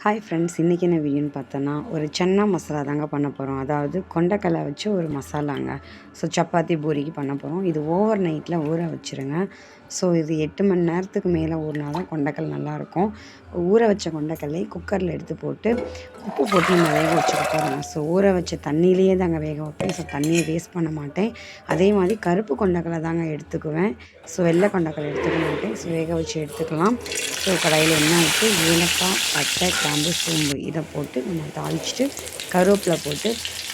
Hi friends, இன்றைக்கி என்ன வீடியோன்னு பார்த்தோன்னா ஒரு சன்னா மசாலா தாங்க பண்ண போகிறோம். அதாவது கொண்டைக்கடலை வச்சு ஒரு மசாலாங்க. ஸோ சப்பாத்தி பூரிக்கு பண்ண போகிறோம். இது ஓவர் நைட்டில் ஊற வச்சுருங்க. ஸோ இது 8 மணி நேரத்துக்கு மேலே ஊறினா தான் கொண்டைக்கடலை நல்லாயிருக்கும். ஊற வச்ச கொண்டைக்கடலை குக்கரில் எடுத்து போட்டு உப்பு போட்டு நம்ம வேக வச்சுக்க போகிறோங்க. ஸோ ஊற வச்ச தண்ணியிலேயே தாங்க வேக வைப்பேன். ஸோ தண்ணியை வேஸ்ட் பண்ண மாட்டேன். அதே மாதிரி கருப்பு கொண்டைக்கடலை தாங்க எடுத்துக்குவேன். ஸோ வெள்ளை கொண்டைக்கடலை எடுத்துக்க மாட்டேன். ஸோ வேக வச்சு எடுத்துக்கலாம். ஸோ கடாயில் எண்ணெய் ஊற்றி ஏலக்காய், பட்டை, கிராம்பு, சோம்பு இதை போட்டு நம்ம தாளிச்சிட்டு கருவேப்பிலை போட்டு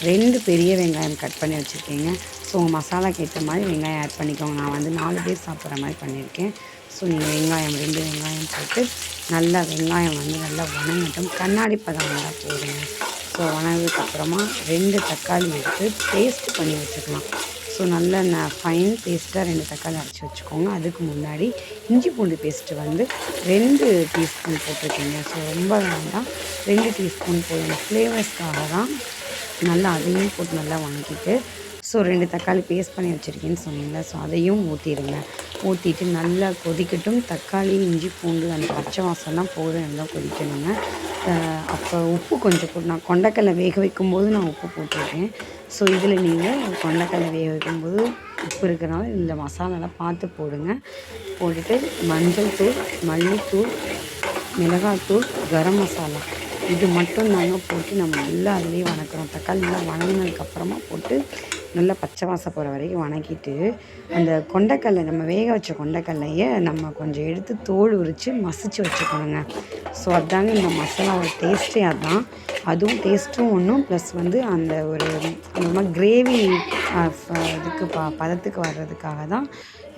2 பெரிய வெங்காயம் கட் பண்ணி வச்சுருக்கேங்க. ஸோ உங்கள் மசாலாக்கு ஏற்ற மாதிரி வெங்காயம் ஆட் பண்ணிக்கோங்க. நான் வந்து 4 பேர் சாப்பிட்ற மாதிரி பண்ணியிருக்கேன். ஸோ நீங்கள் வெங்காயம் 2 வெங்காயம் போட்டு நல்லா வெங்காயம் வந்து நல்லா வணங்கட்டும். கண்ணாடி பதம் வந்தால் போதுங்க. ஸோ வணங்கினதுக்கப்புறமா 2 தக்காளி எடுத்து பேஸ்ட் பண்ணி வச்சுக்கலாம். ஸோ நல்ல ஃபைன் பேஸ்ட்டாக 2 தக்காளி அரைச்சி வச்சுக்கோங்க. அதுக்கு முன்னாடி இஞ்சி பூண்டு பேஸ்ட்டு வந்து 2 டீஸ்பூன் போட்டிருக்கீங்க. ஸோ ரொம்ப வேண்டாம், 2 டீஸ்பூன் போதும். ஃப்ளேவர்ஸ்க்காக தான். நல்லா அதையும் போட்டு நல்லா வணக்கிட்டு ஸோ 2 தக்காளி பேஸ்ட் பண்ணி வச்சுருக்கேன்னு சொன்னீங்களா, ஸோ அதையும் ஊற்றிடுங்க. ஊற்றிட்டு நல்லா கொதிக்கட்டும். தக்காளி, இஞ்சி பூண்டு அந்த பச்சை வாசம்லாம் போதும், நல்லா கொதிக்கணுங்க. அப்போ உப்பு கொஞ்சம் போட்டு நான் கொண்டைக்கடலை வேக வைக்கும்போது நான் உப்பு போட்டிருக்கேன். ஸோ இதில் நீங்கள் கொண்டைக்கடலை வேக வைக்கும்போது உப்பு இருக்கிறனால இந்த மசாலாலாம் பார்த்து போடுங்க. போட்டுட்டு மஞ்சள் தூள், மல்லித்தூள், மிளகாத்தூள், கரம் மசாலா இது மட்டும் நாங்கள் போட்டு நம்ம நல்லா அதிலேயே வணக்கிறோம். தக்காளி நல்லா வணங்கினதுக்கப்புறமா போட்டு நல்லா பச்சை வாசம் போகிற வரைக்கும் வணக்கிட்டு அந்த கொண்டைக்கடலை நம்ம வேக வச்ச கொண்டைக்கடலையை நம்ம கொஞ்சம் எடுத்து தோல் உரித்து மசிச்சு வச்சுக்கணுங்க. ஸோ அதுதாங்க இந்த மசாலாவோட டேஸ்ட்டே அதுதான். அதுவும் டேஸ்ட்டும் ஒன்றும் ப்ளஸ் வந்து அந்த ஒரு நம்ம கிரேவி இதுக்கு பதத்துக்கு வர்றதுக்காக தான்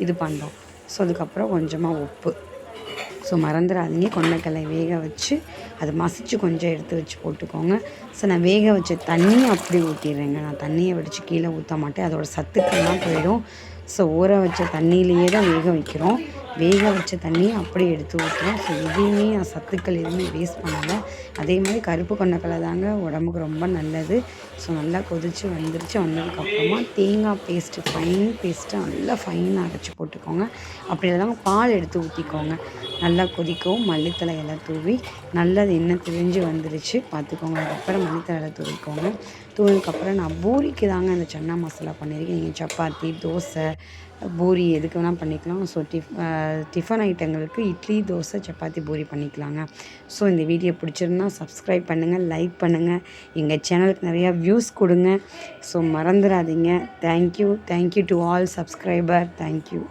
இது பண்ணுறோம். ஸோ அதுக்கப்புறம் கொஞ்சமாக உப்பு. ஸோ மறந்துடாதீங்க, கொண்டைக்கடலை வேக வச்சு அதை மசித்து கொஞ்சம் எடுத்து வச்சு போட்டுக்கோங்க. ஸோ நான் வேக வச்ச தண்ணியை அப்படி ஊற்றிடுறேங்க. நான் தண்ணியை வடித்து கீழே ஊற்ற மாட்டேன், அதோடய சத்துக்கள்லாம் போயிடும். ஸோ ஊற வச்ச தண்ணியிலேயே தான் வேக வைக்கிறோம். வேக வச்ச தண்ணியை அப்படியே எடுத்து ஊற்றுறோம். ஸோ எதையுமே சத்துக்கள் எதுவுமே வேஸ்ட் பண்ணலை. அதே மாதிரி கருப்பு கொண்டைக்கடலை தாங்க உடம்புக்கு ரொம்ப நல்லது. ஸோ நல்லா கொதித்து வந்ததுக்கப்புறமா தேங்காய் பேஸ்ட்டு ஃபைன் பேஸ்ட்டு நல்லா ஃபைனாக அரைச்சி போட்டுக்கோங்க. அப்படி இல்லைனா பால் எடுத்து ஊற்றிக்கோங்க. நல்லா கொதிக்கவும் மல்லித்தழை எல்லாம் தூவி நல்லா எண்ணெய் திரிஞ்சு வந்துருச்சு பார்த்துக்கோங்க. அதுக்கப்புறம் மல்லித்தழை தூவிக்கோங்க. தூவினதுக்கப்புறம் நான் பூரிக்கு தாங்க இந்த சன்னா மசாலா பண்ணியிருக்கேன். நீங்கள் சப்பாத்தி, தோசை, பூரி எதுக்கு வேணால் பண்ணிக்கலாம். ஸோ டிஃபன் ஐட்டங்களுக்கு இட்லி, தோசை, சப்பாத்தி, பூரி பண்ணிக்கலாங்க. ஸோ இந்த வீடியோ பிடிச்சிருந்தா சப்ஸ்கிரைப் பண்ணுங்கள், லைக் பண்ணுங்கள், எங்கள் சேனலுக்கு நிறையா வியூஸ் கொடுங்க. ஸோ மறந்துடாதீங்க. Thank you to all subscriber. Thank you.